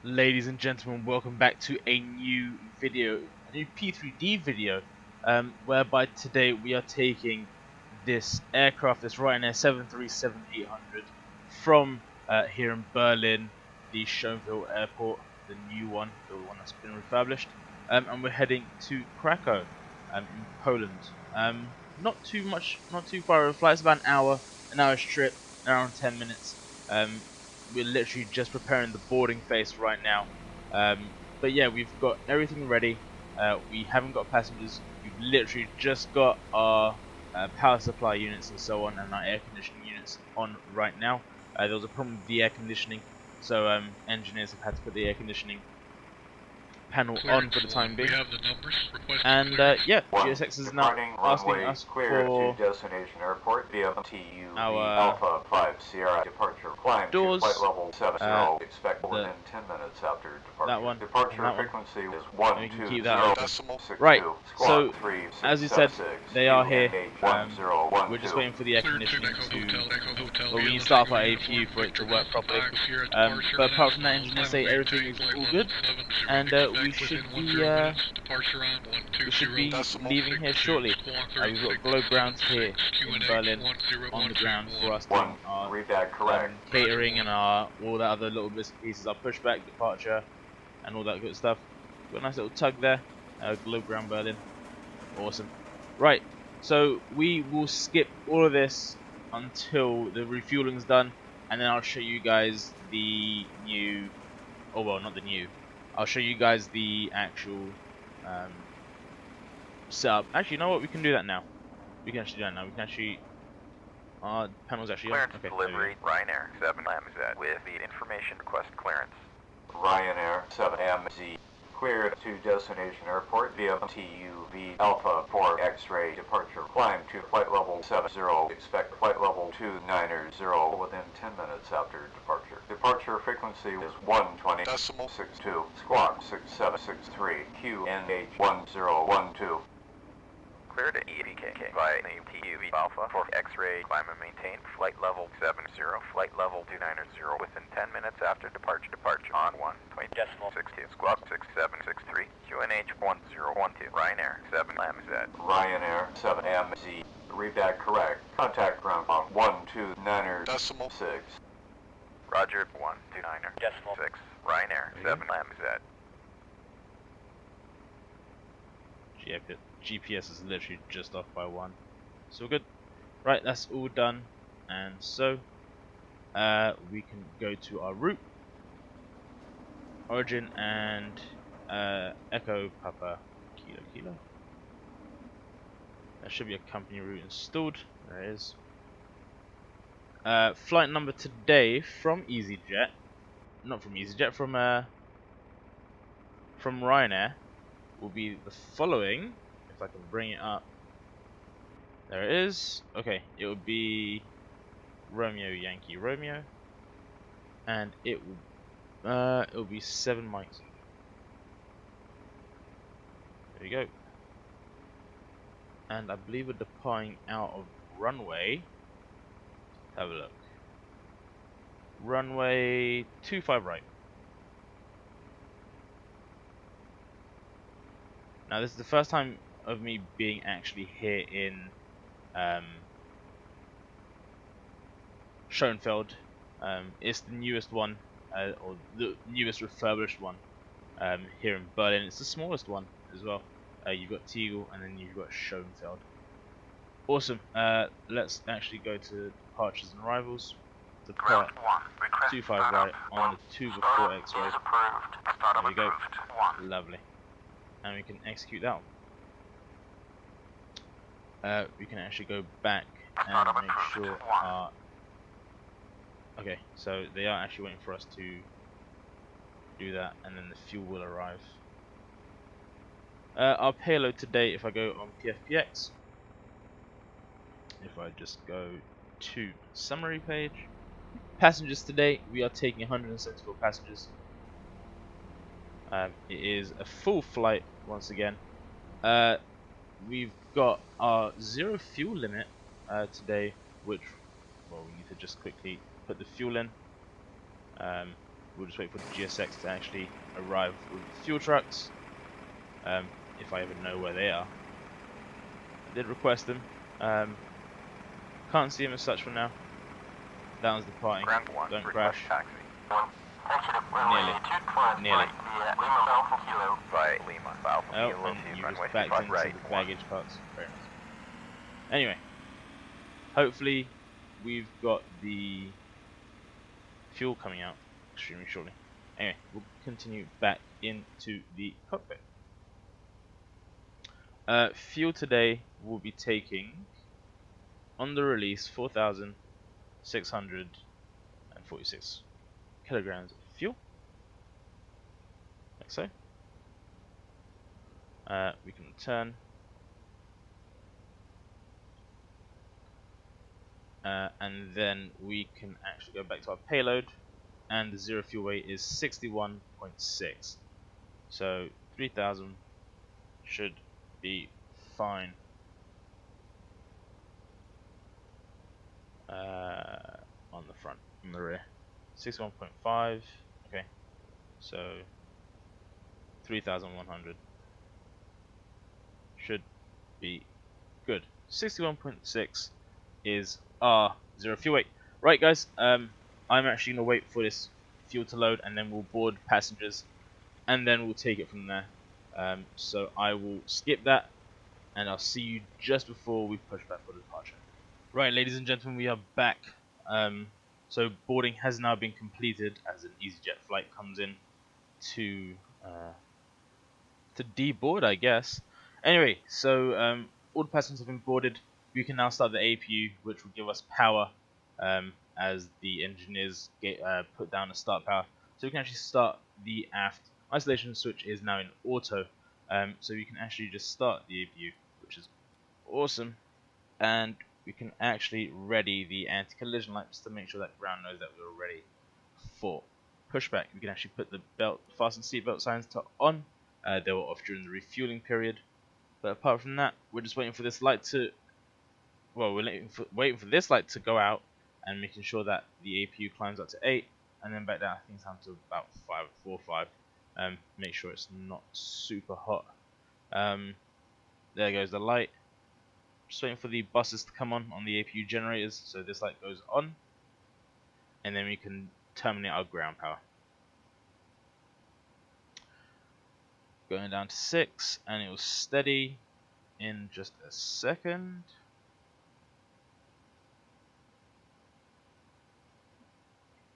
Ladies and gentlemen, welcome back to a new video, a new P3D video, whereby today we are taking this aircraft, this Ryanair 737-800 from here in Berlin, the Schönefeld airport, the new one, the one that's been refurbished, and we're heading to Krakow in Poland. Not too far of a flight, it's about an hour's trip, an hour and 10 minutes. We're literally just preparing the boarding face right now. But yeah, we've got everything ready. We haven't got passengers. We've literally just got our power supply units and so on, and our air conditioning units on right now. There was a problem with the air conditioning, so engineers have had to put the air conditioning panel on for the time being. And yeah, GSX is now asking us for destination airport via our EDDB-EPKK Sierra departure. Climb doors, to flight level 70. Expect within 10 minutes after departure. That one, departure that frequency is we can keep that open. 120.62. Right, so 3, 6, as you 7, said, 6, they are here. 1012. We're just waiting for the air conditioning to. Well, we need to start off our APU for it to work properly. But apart from that, engineers say everything is all good, and we should be leaving here shortly. We've got globe grounds here in Berlin on the ground for us doing our catering and our all that other little bits and pieces, our pushback departure and all that good stuff. Got a nice little tug there, globe ground Berlin, awesome. Right, so we will skip all of this until the refueling's done, and then I'll show you guys the new, oh well, not the new, I'll show you guys the actual setup. Actually, you know what, we can do that now. We can actually do that now. We can actually, panel's actually on. Clearance delivery, Ryanair 7MZ with the information request clearance. Ryanair 7MZ cleared to destination airport via TUV Alpha 4 X-ray departure. Climb to flight level 70. Expect flight level 290 within 10 minutes after departure. Departure frequency is 120.62. Squawk 6763. QNH 1012. Clear to EPKK by the TUV Alpha 4 X-ray. Climb and maintain flight level 70. Flight level 290 within 10 minutes after departure. Departure on 1.62. Squawk 6763. QNH 1012. Ryanair 7MZ. Ryanair 7MZ. Read that correct. Contact ground on 129.6. Roger 129.6. Ryanair 7MZ. GPS is literally just off by 1, so good. Right, that's all done, and so we can go to our route, origin, and Echo Papa Kilo. There should be a company route installed. There it is. Flight number today from EasyJet, not from EasyJet, from Ryanair, will be the following. If I can bring it up, there it is. Okay, it would be Romeo Yankee Romeo, and it will be 7 mics. There you go. And I believe we're departing out of runway. Have a look. Runway 25 right. Now this is the first time of me being actually here in Schönefeld. It's the newest one, or the newest refurbished one here in Berlin. It's the smallest one as well. You've got Tegel and then you've got Schönefeld. Awesome. Let's actually go to departures and arrivals. Depart 25 right on the 2 before X-ray. There we go. Lovely. And we can execute that one. We can actually go back and make sure our... Okay, so they are actually waiting for us to do that, and then the fuel will arrive. Our payload today, if I go on PFPX, if I just go to summary page, passengers today, we are taking 174 passengers. It is a full flight once again. We've got our 0 fuel limit today, which, well, we need to just quickly put the fuel in. we'll just wait for the GSX to actually arrive with the fuel trucks, if I even know where they are. I did request them. Can't see them as such for now. That one's departing. Ground 1, Don't request crash. taxi. Nearly. By Lima, Alpha Oh, Kilo and to you runway just backed 25 into right. the baggage carts. Very nice. Anyway, hopefully we've got the fuel coming out extremely shortly. Anyway, we'll continue back into the cockpit. Fuel today will be taking, on the release, 4,646 kilograms of fuel, like so. We can return, and then we can actually go back to our payload, and the zero fuel weight is 61.6, so 3,000 should be fine. On the front, on the rear, 61.5. Okay, so 3,100 should be good. 61.6 is our zero fuel weight. Right, guys. I'm actually gonna wait for this fuel to load, and then we'll board passengers, and then we'll take it from there. So I will skip that, and I'll see you just before we push back for departure. Right, ladies and gentlemen, we are back. So boarding has now been completed as an EasyJet flight comes in to deboard, I guess. Anyway, so all the passengers have been boarded. We can now start the APU, which will give us power as the engineers put down a start power. So we can actually start the aft. Isolation switch is now in auto, so we can actually just start the APU, which is awesome. And we can actually ready the anti-collision lights to make sure that ground knows that we're ready for pushback. We can actually put the fasten seatbelt signs to on. They were off during the refueling period. But apart from that, we're just waiting for this light to, well, we're waiting for this light to go out and making sure that the APU climbs up to 8 and then back down. I think it's down to about 4 or 5. Make sure it's not super hot. There goes the light. Just waiting for the buses to come on the APU generators, so this light goes on, and then we can terminate our ground power. Going down to 6, and it will steady in just a second.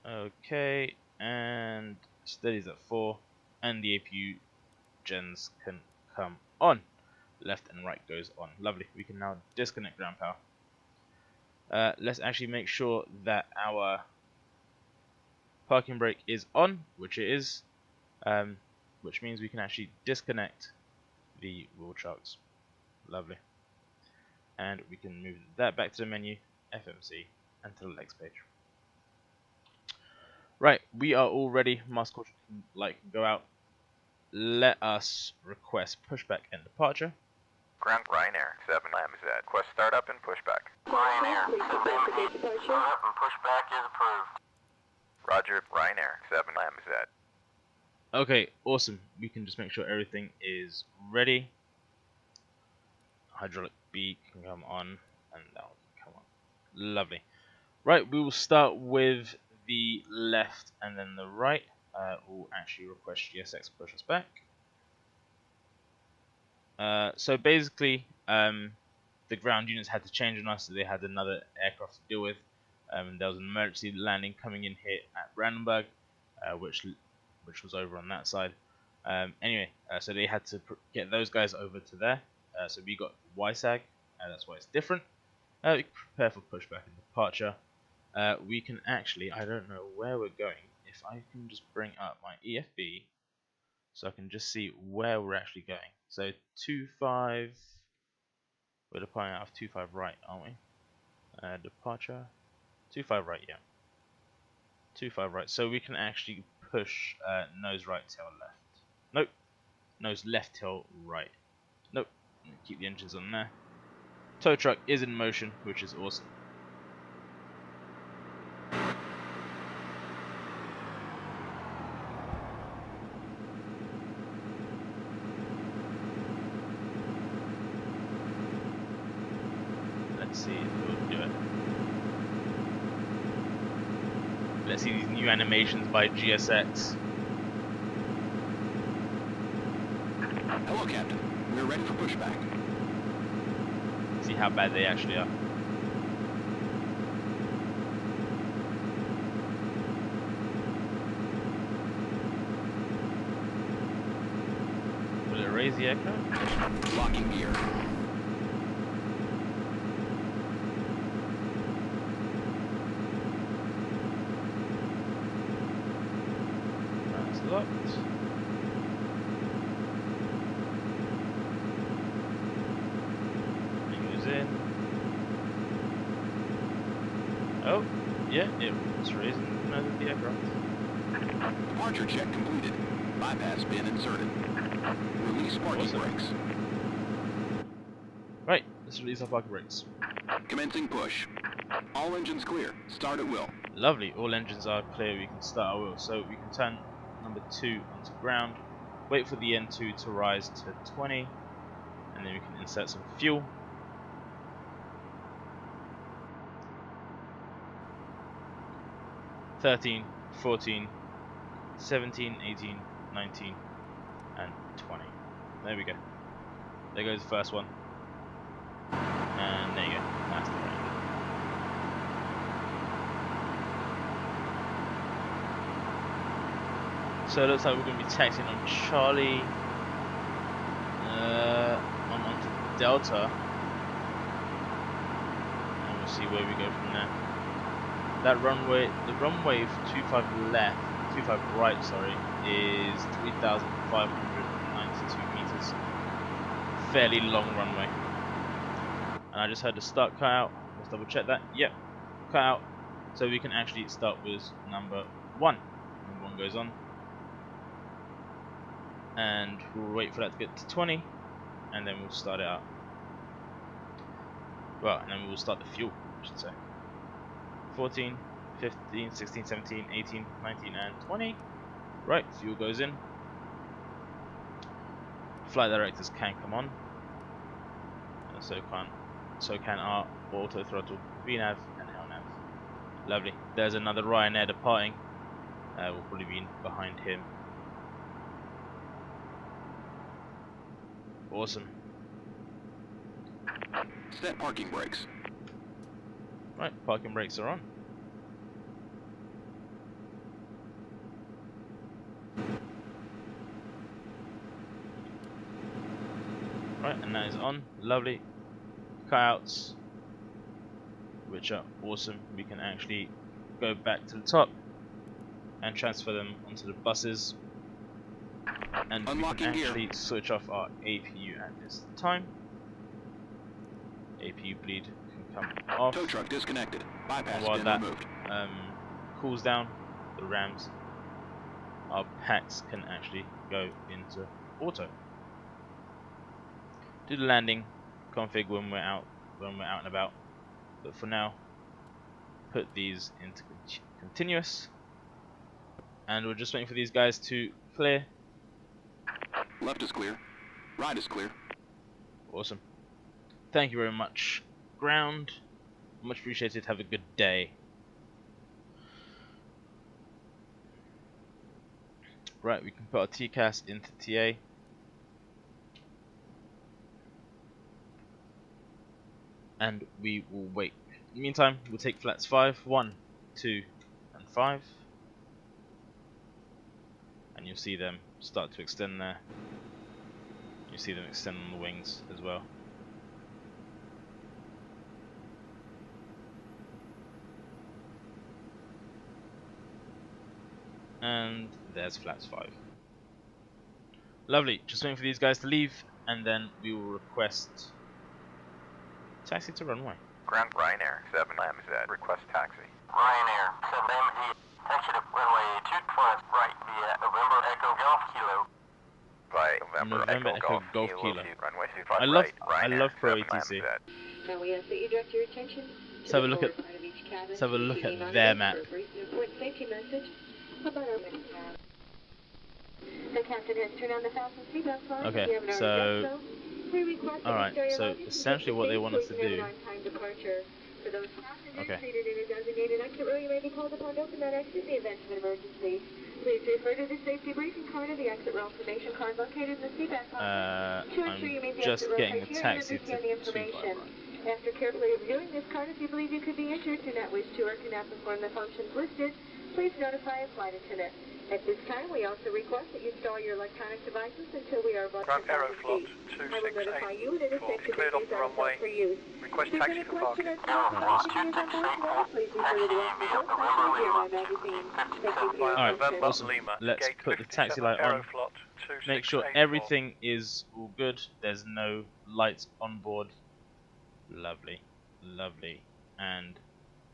Okay, and steadies at 4, and the APU gens can come on. Left and right goes on. Lovely. We can now disconnect ground power. Let's actually make sure that our parking brake is on, which it is, which means we can actually disconnect the wheel chucks. Lovely. And we can move that back to the menu, FMC, and to the legs page. Right, we are all ready. Mask caution light can go out. Let us request pushback and departure. Ground Ryanair 7MZ. Request startup and pushback. Ryanair 7MZ. Startup and pushback is approved. Roger, Ryanair 7MZ. Okay, awesome. We can just make sure everything is ready. Hydraulic B can come on, and that one can come on. Lovely. Right, we will start with the left and then the right. We'll actually request GSX push us back. So basically, the ground units had to change on us, so they had another aircraft to deal with. There was an emergency landing coming in here at Brandenburg, which was over on that side. Anyway, so they had to get those guys over to there. So we got YSAG, that's why it's different. We can prepare for pushback and departure. We can actually, I don't know where we're going. If I can just bring up my EFB, so I can just see where we're actually going. So 25, we're departing out of 25 right, aren't we? Departure, 25 right, yeah. 25 right, so we can actually push nose right, tail left. Nope, nose left, tail right. Nope, keep the engines on there. Tow truck is in motion, which is awesome. Let's see if he'll do it. Let's see these new animations by GSX. Hello, Captain. We're ready for pushback. See how bad they actually are. Will it raise the aircraft? Locking gear. That's locked. It goes in. Oh, yeah, it's raising the aircraft. Departure check completed. Bypass pin inserted. Release parking Awesome. brakes. Right, let's release our parking brakes. Commencing push. All engines clear. Start at will. Lovely, all engines are clear, we can start our wheel. So we can turn number 2 onto ground, wait for the N2 to rise to 20, and then we can insert some fuel. $13, $14, $17, $18, $19, and $20. There we go. There goes the first one. And there you go. That's the right. So it looks like we're going to be taxiing on Charlie, onto Delta, and we'll see where we go from there. That runway, the runway for 25 left, 25 right, sorry, is 3,592 meters. Fairly long runway. And I just heard the start cut out. Let's double check that. Yep, cut out. So we can actually start with number 1. Number 1 goes on. And we'll wait for that to get to 20, and then we'll start it out. Well, and then we'll start the fuel, I should say. 14, 15, 16, 17, 18, 19, and 20. Right, fuel goes in. Flight directors can come on. So can our auto throttle, VNAV, and LNAV. Lovely. There's another Ryanair departing. We'll probably be behind him. Awesome. Set parking brakes. Right, parking brakes are on. Right, and that is on. Lovely. Cutouts, which are awesome. We can actually go back to the top and transfer them onto the buses. And Unlocking we can actually gear. switch off our APU at this time. APU bleed can come off. Tow truck disconnected. Bypass And while pin that removed. cools down, the rams, our packs can actually go into auto. Do the landing config when we're out and about. But for now, put these into continuous, and we're just waiting for these guys to clear. Left is clear. Right is clear. Awesome. Thank you very much, ground. Much appreciated. Have a good day. Right, we can put our TCAS into TA. And we will wait. In the meantime, we'll take flats 5, 1, 2, and 5. And you'll see them start to extend there. You see them extend on the wings as well. And there's flats 5. Lovely. Just waiting for these guys to leave, and then we will request taxi to runway. Ground Ryanair 7MZ. Request taxi. Ryanair 7MZ. Taxi to runway 24 right via November Echo Golf Kilo. By November Echo Golf Kilo. Runway 25 right. I love Pro 7MZ. ATC. Now we ask that you direct your attention Let's have a look at their map. Important safety message about our The captain has turned on the fasten seatbelt sign. Okay, If you haven't already so done We request that you Alright, store your so luggage and essentially what they want us to safely do. on time departure. For those passengers Okay. seated in a designated exit row, you may be called upon to open that exit in the event of an emergency. Please refer to the safety briefing card or the exit row information card located in the seatback pocket to ensure you meet I'm the just exit row getting the criteria and taxi to understand the 25, information. right? After carefully reviewing this card, if you believe you could be injured, do not wish to or cannot perform the functions listed, please notify a flight attendant. At this time, we also request that you install your electronic devices until we are above 10,000 feet. I will notify you when it is safe to Cleared off use the that runway. for use. Request If there's taxi any for question parking. or comment about the on board today, please refer to the welcome report section of the Airline magazine. Thank you for your Alright, attention. awesome. Lima, Let's gate put the taxi 57, light on. Aeroflot Make sure 2684. everything is all good. There's no lights on board. Lovely, lovely, and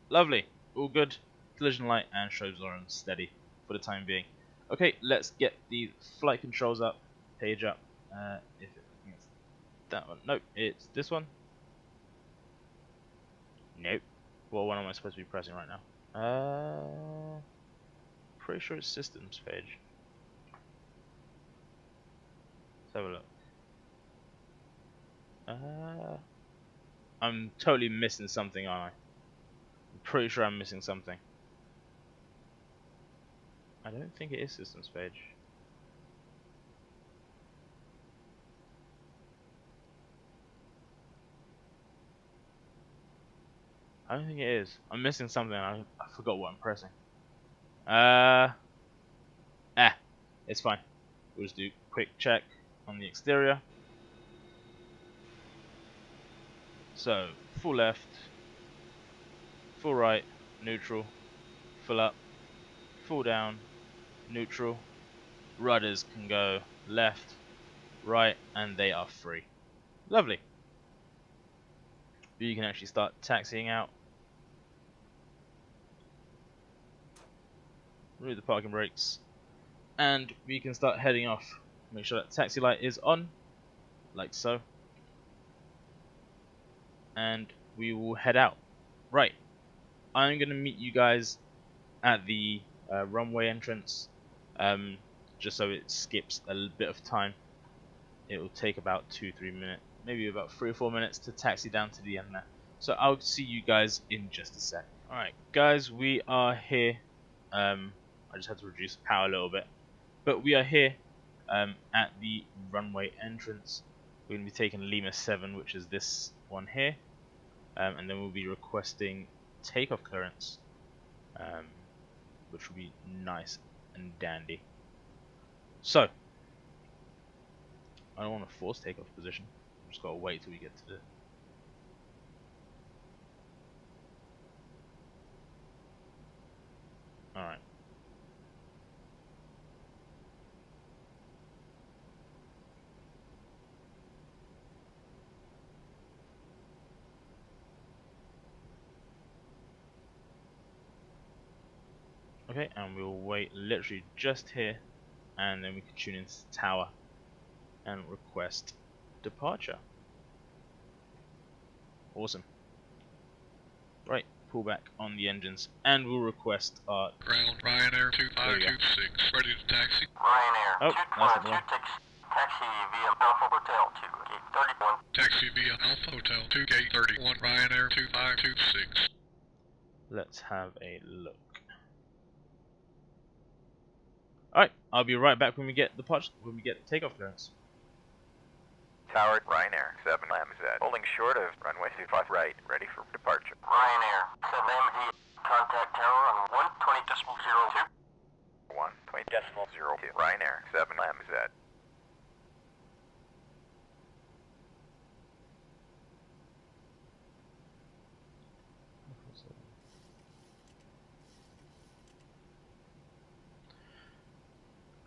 lovely. All good. Collision light and shows are on steady for the time being. Okay, let's get the flight controls up. Page up. If it's that one. Nope, it's this one. Nope. What one am I supposed to be pressing right now? Pretty sure it's systems page. Let's have a look. I'm totally missing something, aren't I? I'm pretty sure I'm missing something. I don't think it is systems page. I don't think it is. I'm missing something. I forgot what I'm pressing. It's fine. We'll just do a quick check on the exterior. So, full left, full right, neutral, full up, full down, neutral. Rudders can go left, right, and they are free. Lovely. You can actually start taxiing out. Remove the parking brakes. And we can start heading off. Make sure that taxi light is on, like so. And we will head out. Right. I'm going to meet you guys at the runway entrance. Just so it skips a little bit of time. It will take about 2-3 minutes, maybe about 3 or 4 minutes to taxi down to the end there. So I'll see you guys in just a sec. Alright guys, we are here. I just had to reduce the power a little bit. But we are here at the runway entrance. We're going to be taking Lima 7, which is this one here. And then we'll be requesting takeoff clearance, which will be nice and dandy. So, I don't want to force takeoff position. I'm just got to wait till we get to the... Alright. Okay, and we'll wait literally just here, and then we can tune into the tower and request departure. Awesome. Right, pull back on the engines, and we'll request our... Ground, Ryanair 2526, ready to taxi. Ryanair Oh, that's the one. 226, taxi via Alpha Hotel to gate 31. Taxi via Alpha Hotel to gate 31, Ryanair 2526. Let's have a look. Alright, I'll be right back when we get takeoff clearance. Tower, Ryanair 7MZ. Holding short of runway 25 right, ready for departure. Ryanair 7MZ, contact tower on 120.02. 1.02. Ryanair 7MZ.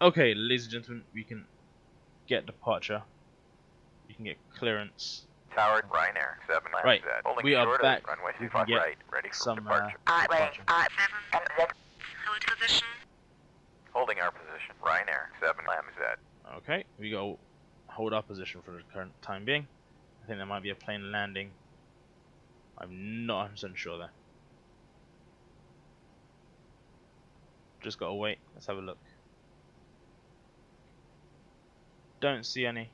Okay, ladies and gentlemen, we can get departure. We can get clearance. Tower, Ryanair 7MZ. Right, Holding we are short back. of runway We can 25 get right, ready for some departure. departure. RYR7MZ. Hold position. Holding our position. Ryanair 7MZ. Okay, we go hold our position for the current time being. I think there might be a plane landing. I'm not 100% sure there. Just gotta wait. Let's have a look. Don't see any.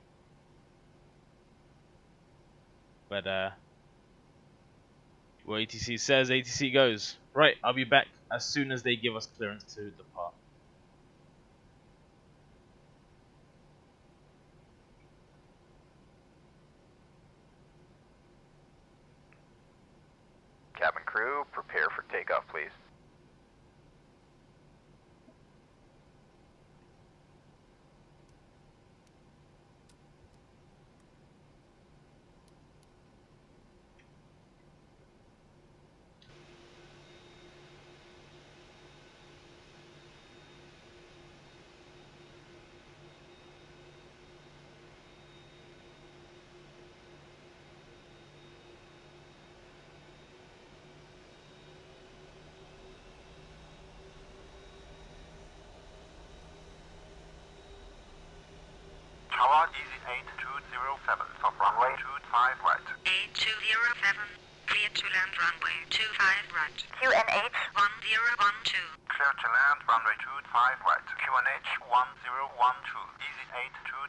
But well, ATC says, ATC goes. Right, I'll be back as soon as they give us clearance to depart. Cabin crew, prepare for takeoff, please. Tower Easy 8207, stop runway 25 right. 8207, clear to land runway 25 right. QNH 1012. Clear to land runway 25 right. QNH 1012, Easy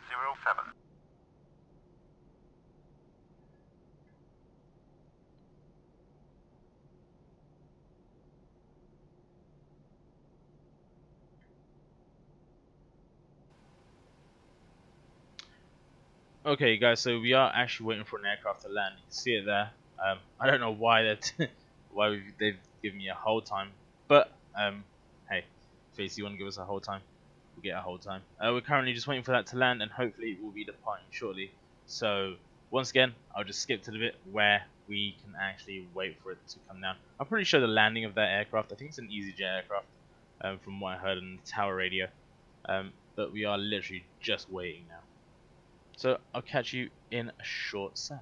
8207. Okay, guys, so we are actually waiting for an aircraft to land. You can see it there. I don't know why they've given me a hold time, but hey, if you want to give us a hold time, we'll get a hold time. We're currently just waiting for that to land, and hopefully we'll be departing shortly. So once again, I'll just skip to the bit where we can actually wait for it to come down. I'm pretty sure the landing of that aircraft, I think it's an EasyJet aircraft, from what I heard on the tower radio. But we are literally just waiting now. So I'll catch you in a short sec.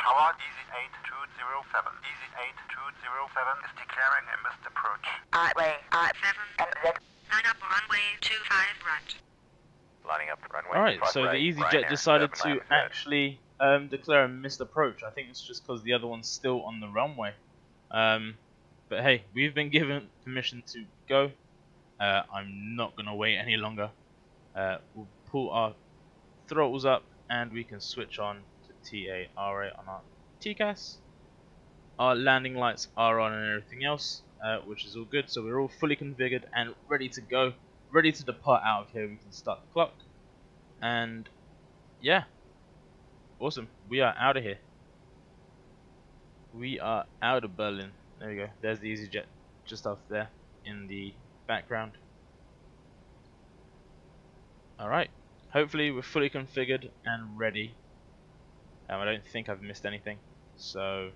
Tower Easy 8207, Easy 8207 is declaring a missed approach. RYR7MZ. Line up runway 25 right. Lining up the runway. Alright, 25 so the right, EasyJet Ryanair decided to 7MZ. actually declare a missed approach. I think it's just because the other one's still on the runway. But hey, we've been given permission to go. I'm not going to wait any longer. We'll pull our throttles up and we can switch on to TARA on our TCAS. Our landing lights are on and everything else, which is all good. So we're all fully configured and ready to go, ready to depart out of here. We can start the clock, and yeah, awesome. We are out of here. We are out of Berlin. There we go. There's the EasyJet just off there in the background. Alright, hopefully we're fully configured and ready. I don't think I've missed anything, so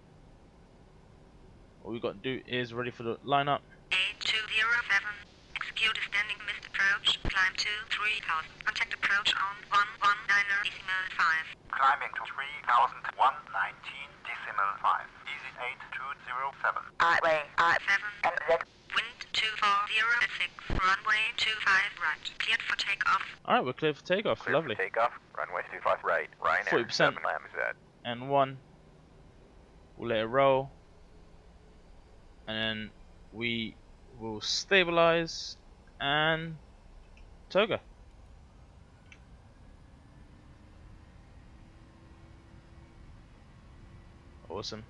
all we've got to do is ready for the lineup. 8207. Execute a standing missed approach. Climb to 3000. Contact approach on 119.5. Climbing to 3001.19.5. Easy 8207. RYR7MZ. Wind 2406. Runway 25 right. Cleared for takeoff. Alright, we're clear for takeoff. Clear Lovely. for takeoff. Runway 25 right. Ryanair 40%. 7MZ. And 1. We'll let it roll. And then we will stabilize and toga. Awesome.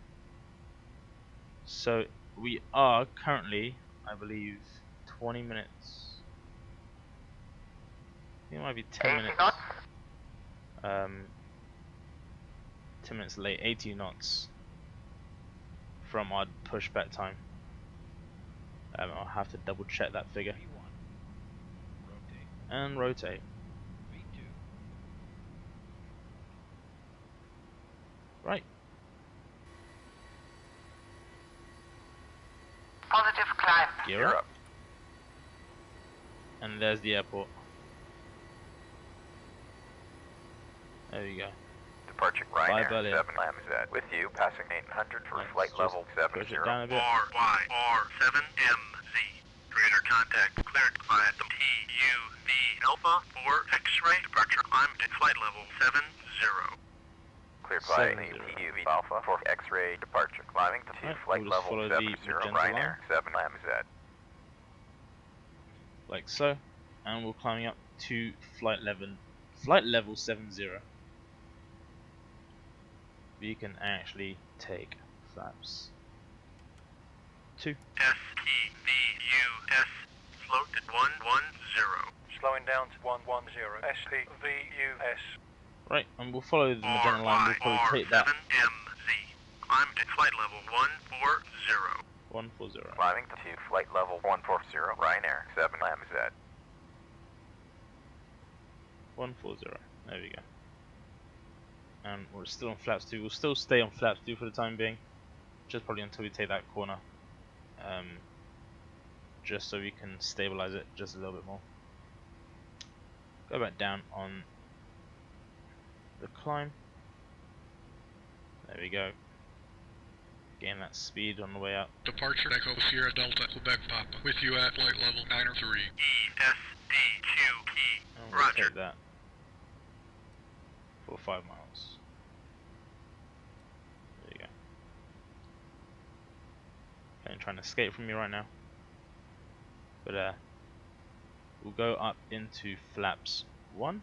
So we are currently, I believe, 20 minutes. I think it might be 10 minutes. 10 minutes late, 80 knots from our pushback time. I'll have to double check that figure. And rotate. Right. Positive climb. Gear up. And there's the airport. There we go. Departure Bye, Ryanair Berlin. 7MZ. With you, passing 800 for flight level 70. Push it down a bit. RYR7MZ. Radar contact cleared by the TUV Alpha for X-ray departure. I'm at flight level 70. Cleared by 70. TUV Alpha for X-ray departure. Climbing to Right, flight we'll just level follow the 70. magenta Ryanair 7MZ. Like so. And we're climbing up to flight level 70. We can actually take flaps 2. SPVUS float at 110. Slowing down to 110. SPVUS. Right, and we'll follow the magenta line. We'll probably take that. RYR7MZ. I'm at flight level 140. 140. Climbing to flight level 140. Ryanair 7MZ. 140. There we go. And we're still on flaps 2. We'll still stay on flaps 2 for the time being. Just probably until we take that corner. Just so we can stabilize it just a little bit more. Go back down on the climb. There we go. Gain that speed on the way up. Departure Echo Sierra Delta Quebec Papa. With you at flight level 903. ESDQP. And we'll Roger. take that for 5 miles. There you go. Plane trying to escape from me right now. But we'll go up into flaps 1.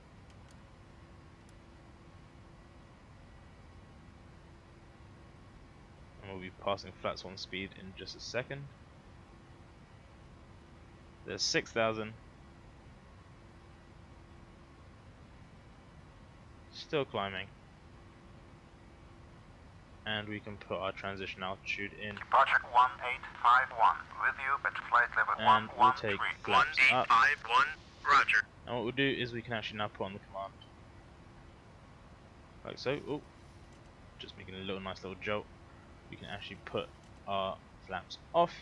And we'll be passing flaps 1 speed in just a second. There's 6,000. Still climbing. And we can put our transition altitude in. Project 1851. With you at flight level And we'll take 113. flaps up. 1851. Roger. And what we'll do is we can actually now put on the command. Like so. Oh, just making a little nice little jolt. We can actually put our flaps off.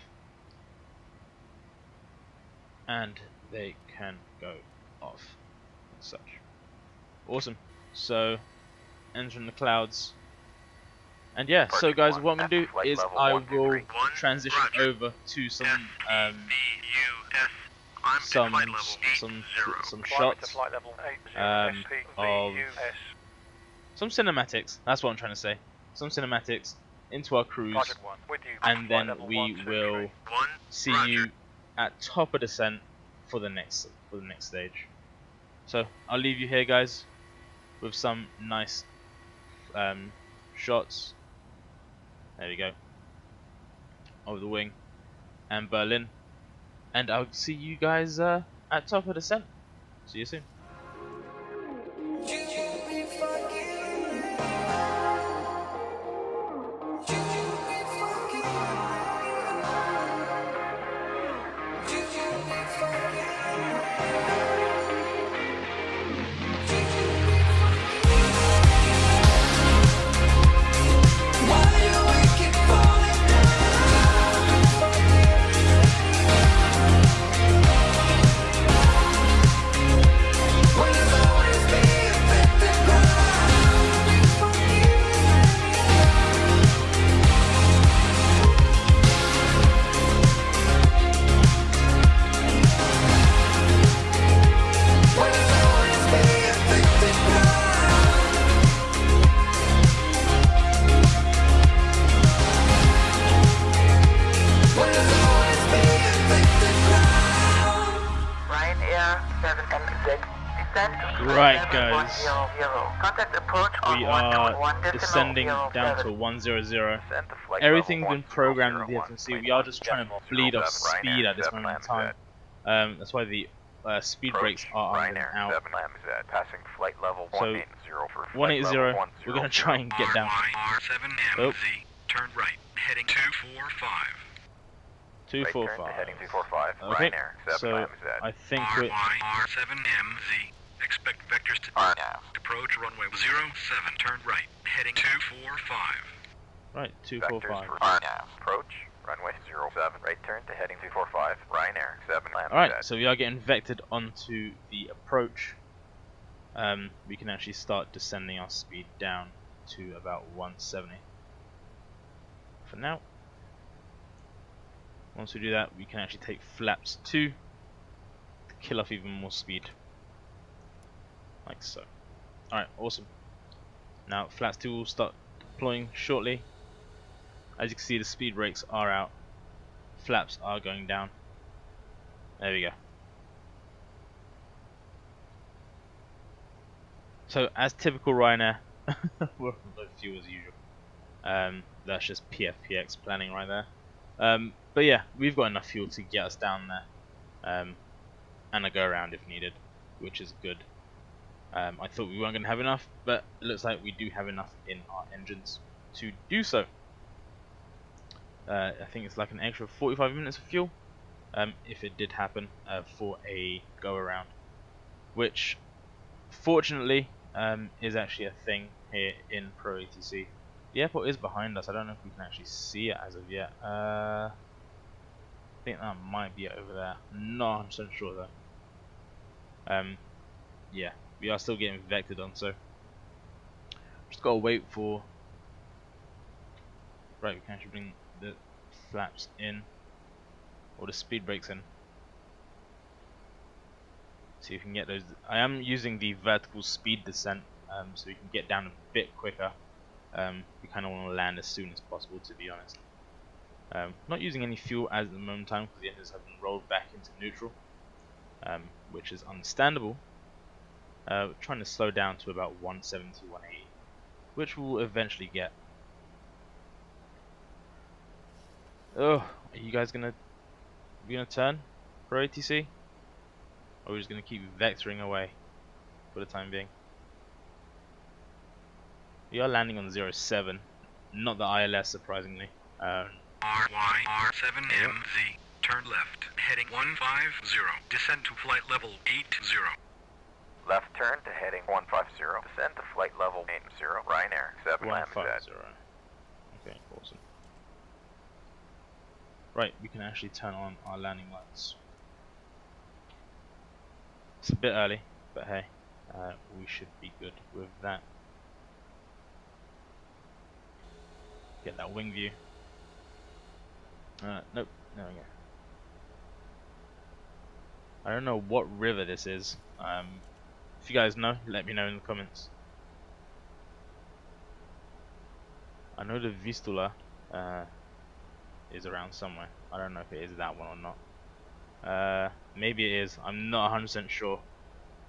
And they can go off. As such. Awesome. So, entering the clouds. And yeah, so guys, what I'm going to do is I will transition over to some shots of some cinematics. That's what I'm trying to say. Some cinematics into our cruise, and then we will see you at top of descent for the next stage. So I'll leave you here, guys, with some nice shots. There we go. Over the wing and Berlin. And I'll see you guys at top of descent. See you soon. Ryanair 7MZ Right, guys. Contact approach on We are 121 descending decimal down 07. to 100. Descend to flight Everything's level been programmed with the 1001, FNC. We are just trying to bleed off 0.1 speed at this Ryanair moment in 7MZ. time. That's why the speed brakes are on and Ryanair out. 7MZ, passing flight level So, 180 for flight 180, level 100. we're going to try and get down. RYR7MZ, Oh. turn right, heading 245. 245. Right turn to heading 245, Okay, Ryanair so 7MZ. I think we're... RYR7MZ, expect vectors to approach runway 07, turn right, heading 245. Right, Vectors 245. for RNAV. Approach, runway 07, right turn to heading 245, Ryanair 7MZ. Alright, so we are getting vectored onto the approach. We can actually start descending our speed down to about 170. For now. Once we do that, we can actually take flaps 2 to kill off even more speed. Like so. Alright, awesome. Now flaps 2 will start deploying shortly. As you can see, the speed brakes are out. Flaps are going down. There we go. So, as typical Ryanair, we're on low fuel as usual. That's just PFPX planning right there. But yeah, we've got enough fuel to get us down there. And a go around if needed, which is good. I thought we weren't going to have enough, but it looks like we do have enough in our engines to do so. I think it's like an extra 45 minutes of fuel, if it did happen, for a go around, which fortunately is actually a thing here in Pro ATC. The airport is behind us. I don't know if we can actually see it as of yet. I think that might be over there. Not 100% sure though. Yeah, we are still getting vectored on, so just gotta wait for. Right, we can actually bring the flaps in, or the speed brakes in. See if we can get those. I am using the vertical speed descent, so we can get down a bit quicker. We kind of want to land as soon as possible, to be honest. Not using any fuel at the moment in time because the engines have been rolled back into neutral, which is understandable. We're trying to slow down to about 170, 180, which we'll eventually get. Oh, are you guys gonna turn for ATC? Or are we just gonna keep vectoring away for the time being? We are landing on 07, not the ILS surprisingly. RYR7MZ, turn left, heading 150, descend to flight level 80. Left turn to heading 150, descend to flight level 80, Ryanair 7MZ. 150. Okay, awesome. Right, we can actually turn on our landing lights. It's a bit early, but hey, we should be good with that. Get that wing view. Nope, there we go. I don't know what river this is. If you guys know, let me know in the comments. I know the Vistula is around somewhere. I don't know if it is that one or not. Maybe it is. I'm not 100% sure.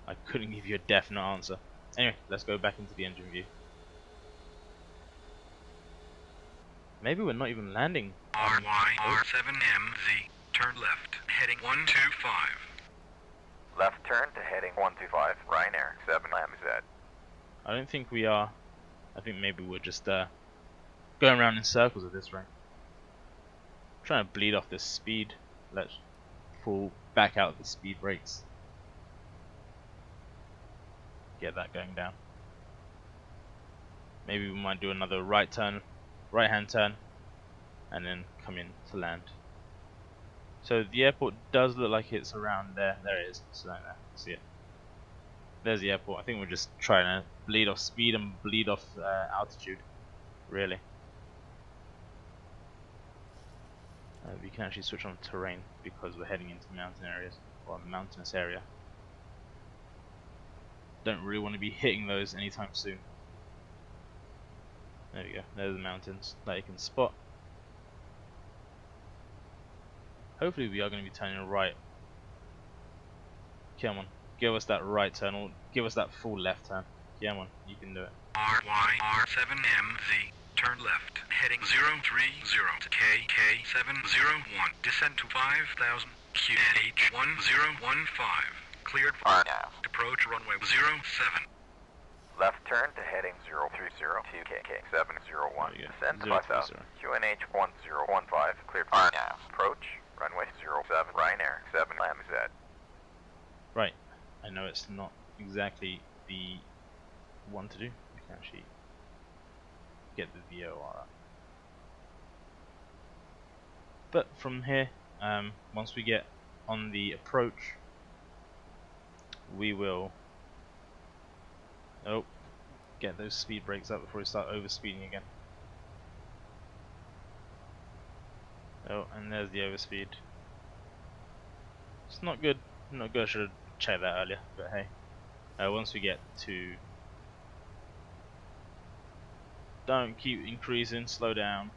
I couldn't give you a definite answer. Anyway, let's go back into the engine view. Maybe we're not even landing. RYR7MZ, turn left, heading 125. Left turn to heading 125, Ryanair 7MZ. I don't think we are. I think maybe we're just going around in circles at this rate. Trying to bleed off this speed. Let's pull back out the speed brakes. Get that going down. Maybe we might do another right hand turn, and then come in to land. So the airport does look like it's around there. There it is. So there, see it. There's the airport. I think we're just trying to bleed off speed and bleed off altitude, really. We can actually switch on terrain because we're heading into mountain areas, or a mountainous area. Don't really want to be hitting those anytime soon. There we go, there's the mountains that you can spot. Hopefully we are going to be turning right. Come on, give us that right turn, or give us that full left turn. Yeah, man, you can do it. RYR7MZ. Turn left. Heading 030 to KK701. Descend to 5000. QH1015. Cleared for RNAV. approach runway 07. Left turn to heading 030 to KK701. Descend to 5000. QNH1015. Cleared for RNAV. Approach runway 07. Ryanair 7MZ. Right, I know it's not exactly the one to do. We can actually get the VOR up. But from here, once we get on the approach, we will get those speed brakes up before we start overspeeding again. Oh, and there's the overspeed. It's not good. Not good. I should have checked that earlier. But hey, once we get to, don't keep increasing. Slow down.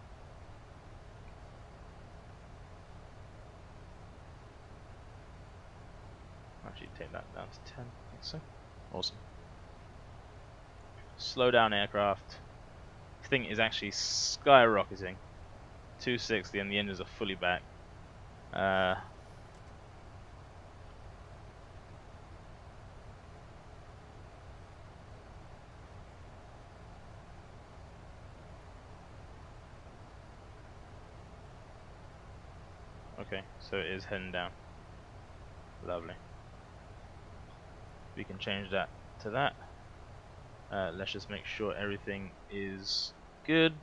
Actually, take that down to 10. I think so. Awesome. Slow down, aircraft. This thing is actually skyrocketing. 260 and the engines are fully back. Okay, so it is heading down. Lovely. We can change that to that. Let's just make sure everything is good.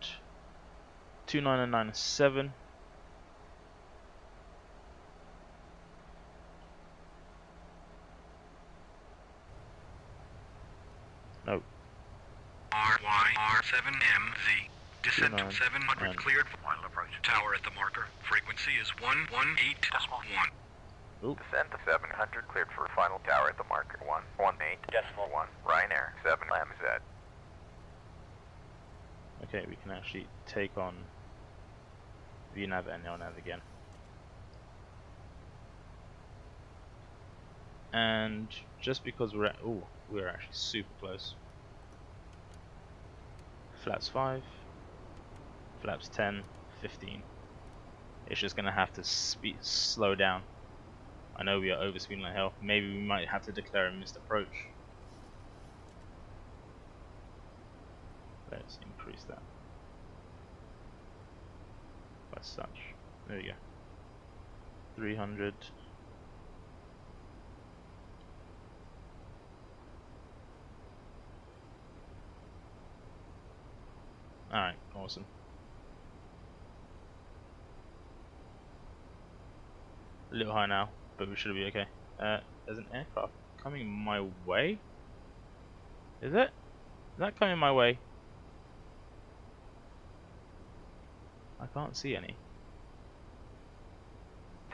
2997. No. RYR7MZ. Descent to 700 cleared for final approach. Tower at the marker. Frequency is 118.1. Oop. Descend to 700. Cleared for final tower at the marker. 118.1. Ryanair 7MZ. Okay, we can actually take on VNAV and LNAV again. And just because we're we're actually super close. Flaps 5, flaps 10, 15. It's just gonna have to slow down. I know we are overspeeding like hell. Maybe we might have to declare a missed approach. Let's increase that by such. There we go. 300. Alright, awesome. A little high now, but we should be okay. There's an aircraft coming my way? Is it? Is that coming my way? I can't see any.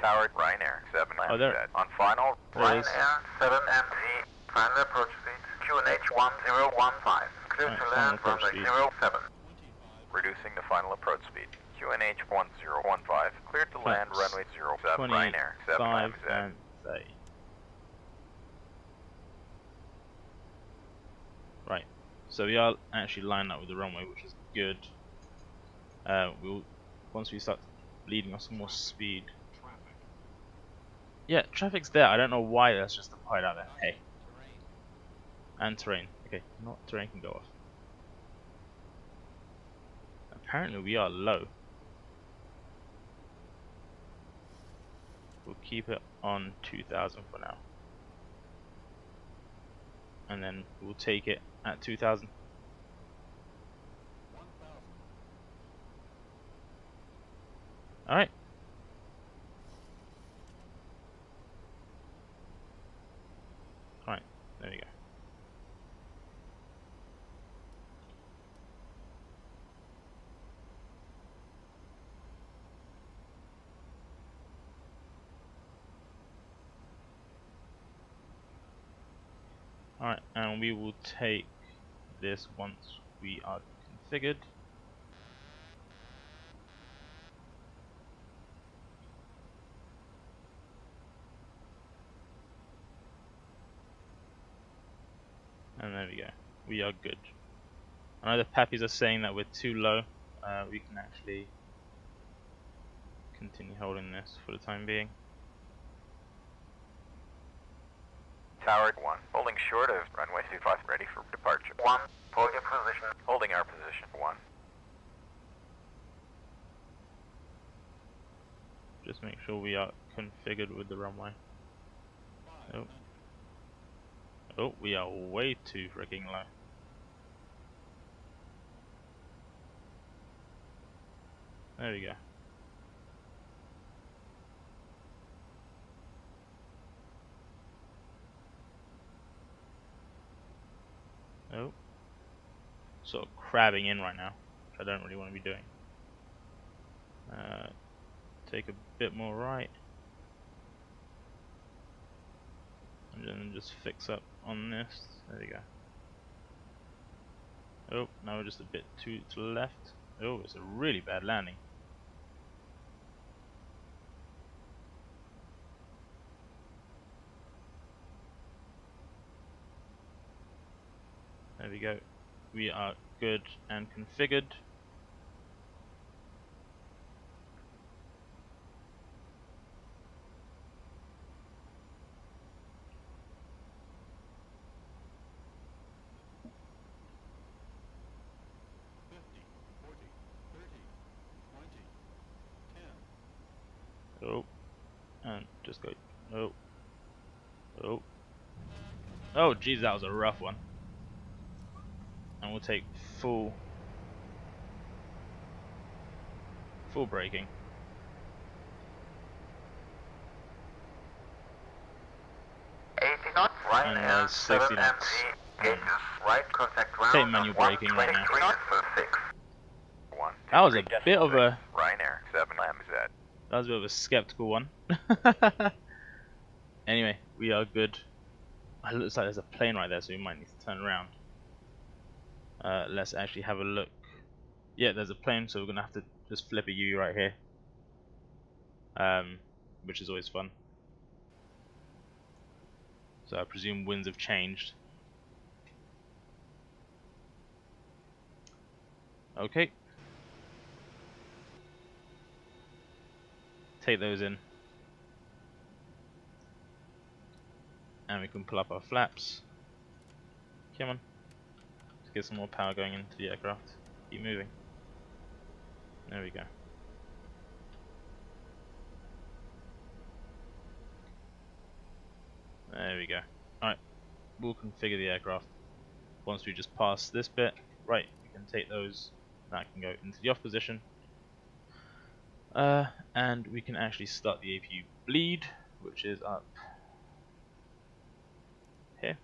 Tower Ryanair 7MZ. Oh, there. On final There it is. Ryanair 7MZ. Final approach speed. QNH 1015. Clear Right, to final land approach runway speed. 07. Reducing the final approach speed. QNH 1015. Cleared to land Flaps runway 07. Ryanair 25 7MZ. and 30. Right, so we are actually lined up with the runway, which is good. Once we start bleeding off some more speed. Yeah, traffic's there. I don't know why that's just applied out there. Hey. And terrain. Okay, not terrain can go off. Apparently we are low. We'll keep it on 2000 for now. And then we'll take it at 2000. Alright. Alright, there we go. Alright, and we will take this once we are configured. And there we go. We are good. I know the pappies are saying that we're too low. We can actually continue holding this for the time being. Tower 1, holding short of runway 25, ready for departure. 1, hold your position. Holding our position. 1. Just make sure we are configured with the runway. Oh. Oh, we are way too freaking low. There we go. Oh. Sort of crabbing in right now, which I don't really want to be doing. Take a bit more right. And then just fix up on this. There we go. Oh, now we're just a bit too to the left. Oh, it's a really bad landing. There we go. We are good and configured. Oh, and just go. Oh, oh, oh, geez, that was a rough one. And we'll take full braking. And 60 knots. Right contact ground. Take manual braking right now. 1, That was a bit of a Ryanair 7MZ. That was a bit of a skeptical one. Anyway, we are good. It looks like there's a plane right there, so we might need to turn around. Let's actually have a look. Yeah, there's a plane, so we're gonna have to just flip a U right here, which is always fun. So I presume winds have changed. Okay. Take those in. And we can pull up our flaps. Come on. Let's get some more power going into the aircraft. Keep moving. There we go. There we go. Alright. We'll configure the aircraft. Once we just pass this bit, right, we can take those. That can go into the off position. And we can actually start the Apu Bleed, which is up here.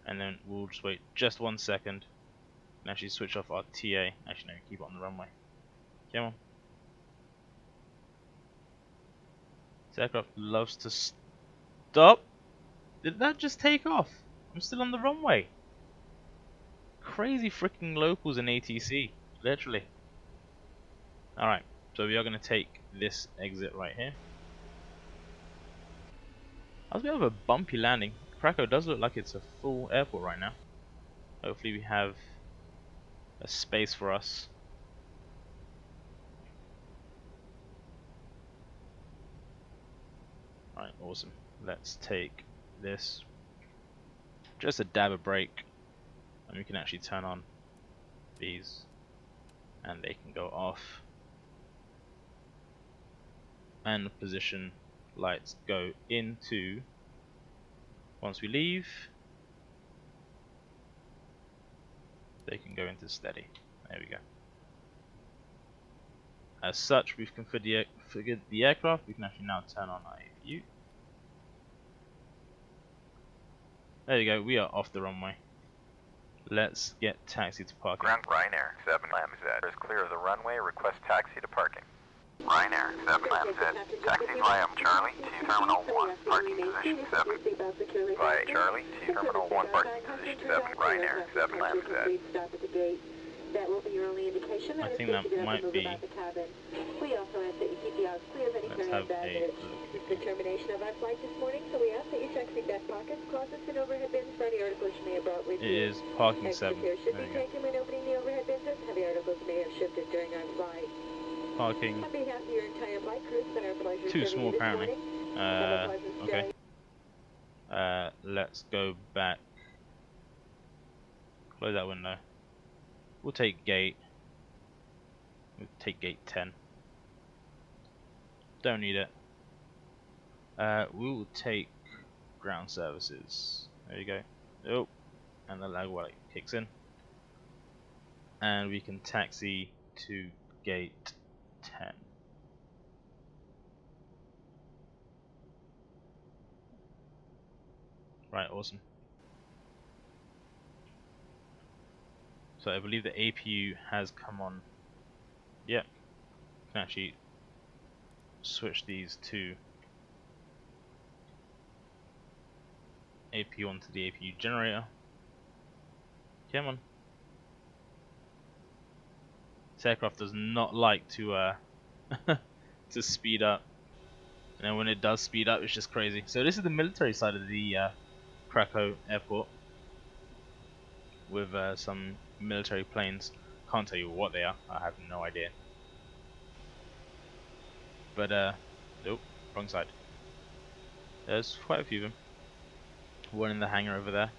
And then we'll just wait just 1 second and actually switch off our TA. Actually, no, keep it on the runway. Come on. This aircraft loves to stop. Did that just take off? I'm still on the runway. Crazy freaking locals in ATC, literally. Alright, so we are going to take this exit right here. That was a bit of a bumpy landing. Krakow does look like it's a full airport right now. Hopefully we have a space for us. Alright, awesome. Let's take this. Just a dab of brake. And we can actually turn on these. And they can go off. And the position lights go into. Once we leave, they can go into steady. There we go. As such, we've configured the aircraft. We can actually now turn on our APU. There you go. We are off the runway. Let's get taxi to parking. Ground Ryanair 7MZ is clear of the runway. Request taxi to parking. Ryanair 7MZ, taxi via Charlie to Terminal 1, parking position 7. Via Charlie to Terminal 1, parking position 7, Ryanair 7MZ. That will be your only indication. I think that might be. We also ask that you keep the aisles clear of any Let's carry-on have a baggage. look. The termination of our flight this morning, so we ask that you check the deck pockets, closets, and overhead bins for any articles you may have brought with you. It is parking Extra 7. care should There be you go. taken when opening the overhead bins, as heavy articles may have shifted during our flight. Parking. On behalf of your entire flight crew, it's been our pleasure Too serving small you this apparently. morning. Have a pleasant Okay. stay. Let's go back. Close that window. We'll take gate. We'll take gate 10. Don't need it. We will take ground services. There you go. Oh, and the lag light kicks in. And we can taxi to gate 10. Right, awesome. So I believe the APU has come on. Yep. Can actually switch these to APU onto the APU generator. Come on. This aircraft does not like to to speed up, and then when it does speed up, it's just crazy. So this is the military side of the Krakow airport with some military planes. Can't tell you what they are. I have no idea. But nope, wrong side. There's quite a few of them. One in the hangar over there.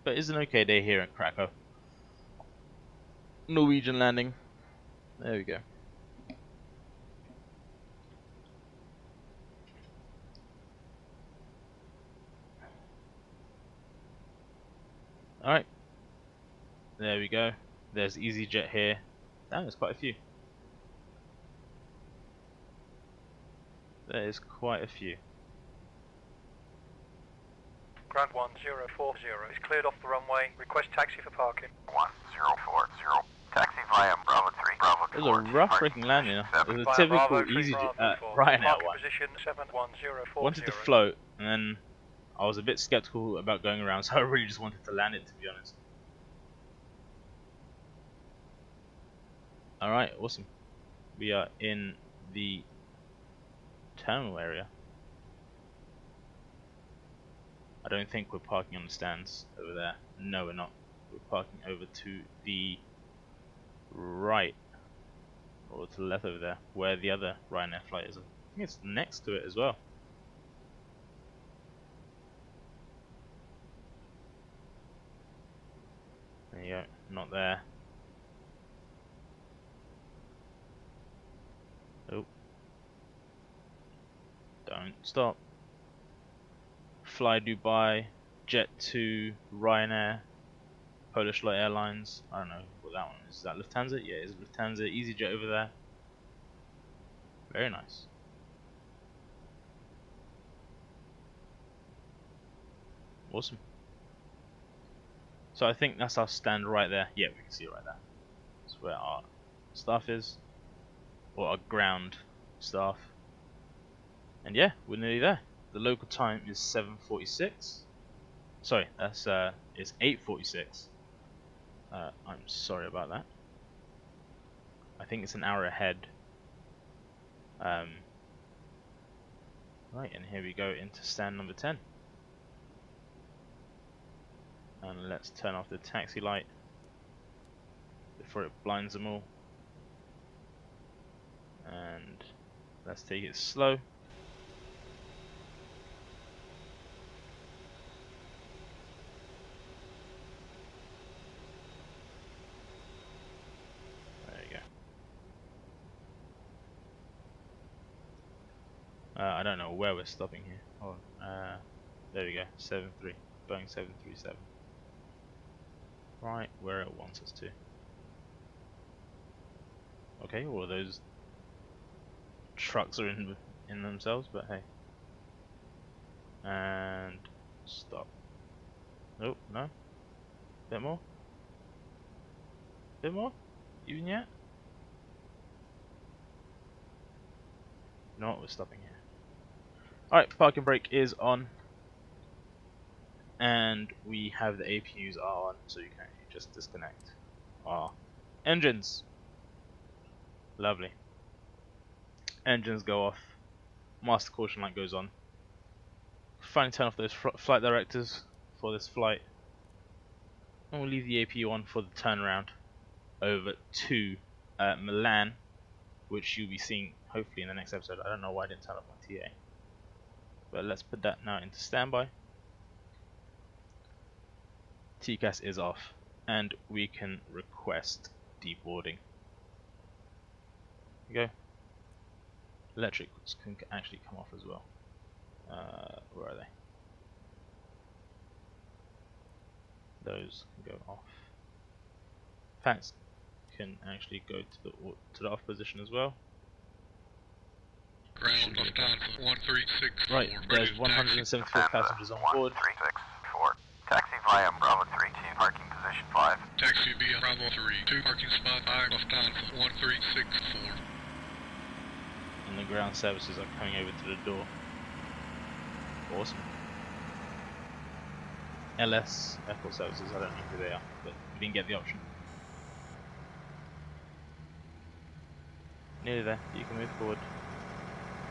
But it's an okay day here at Krakow. Norwegian landing. There we go. Alright. There we go. There's EasyJet here. Damn, there's quite a few. There is quite a few. Ground 1040 is cleared off the runway. Request taxi for parking. 1040. Taxi via Bravo 3. Bravo 2. It was a rough freaking landing. It was a typical EasyJet Ryanair one. Position 71040. Wanted to float, and then I was a bit skeptical about going around, so I really just wanted to land it, to be honest. Alright, awesome. We are in the terminal area. I don't think we're parking on the stands over there. No, we're not. We're parking over to the right, or to the left over there, where the other Ryanair flight is. I think it's next to it as well. There you go. Not there. Oh. Don't stop. Fly Dubai, Jet 2, Ryanair, Polish Light Airlines. I don't know what that one is. Is that Lufthansa? Yeah, it's Lufthansa. EasyJet over there. Very nice. Awesome. So I think that's our stand right there. Yeah, we can see it right there. That's where our staff is, or our ground staff. And yeah, we're nearly there. The local time is 7:46. Sorry, that's it's 8:46. I'm sorry about that. I think it's an hour ahead. Right, and here we go into stand number 10. And let's turn off the taxi light before it blinds them all. And let's take it slow. I don't know where we're stopping here. Hold on. There we go. 73. Boeing 737. Right where it wants us to. Okay, all of those trucks are in themselves, but hey. And stop. Nope, no. Bit more. Bit more. Even yet. You know what? We're stopping here. Alright, parking brake is on. and we have the APUs are on, so you can actually just disconnect our engines. Lovely. Engines go off, master caution light goes on. Finally turn off those flight directors for this flight, and we'll leave the APU on for the turnaround over to Milan, which you'll be seeing hopefully in the next episode. I don't know why I didn't turn off my TA, but let's put that now into standby. TCAS is off, and we can request deboarding. There you go. Electrics can actually come off as well. Where are they? Those can go off. Fans can actually go to the off position as well. Ground Lufthansa 136. Right, there's 174 passengers on board. 364. Taxi via Bravo 32, parking position 5. Taxi via Bravo 32, parking spot 5, Lufthansa 1364. And the ground services are coming over to the door. Awesome. LS Airport Services, I don't know who they are, but we didn't get the option. Nearly there, you can move forward.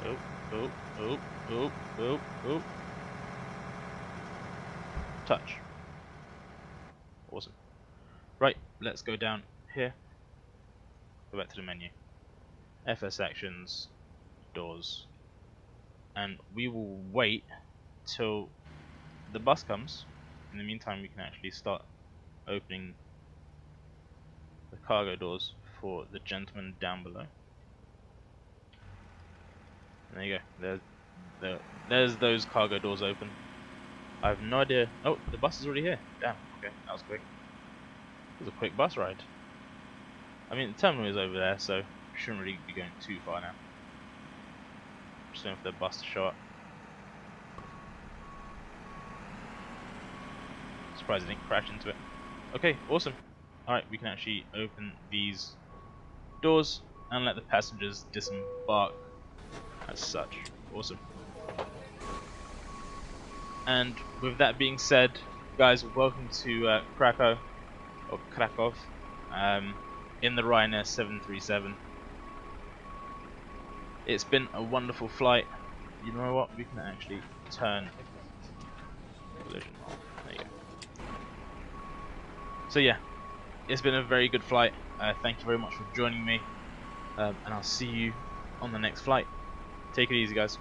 Oh, oh, oh, oh, oh, oh. Touch. Awesome. Right, let's go down here. Go back to the menu. FS actions, doors. And we will wait till the bus comes. In the meantime, we can actually start opening the cargo doors for the gentleman down below. And there you go. There's those cargo doors open. I have no idea. Oh, the bus is already here. Damn. Okay, that was quick. It was a quick bus ride. I mean, the terminal is over there, so shouldn't really be going too far now. Just waiting for the bus to show up. Surprised I didn't crash into it. Okay, awesome. Alright, we can actually open these doors and let the passengers disembark as such. Awesome. And with that being said, guys, welcome to Krakow, or Krakow, in the Ryanair 737. It's been a wonderful flight. You know what? We can actually turn collision off. There you go. So yeah, it's been a very good flight. Thank you very much for joining me, and I'll see you on the next flight. Take it easy, guys.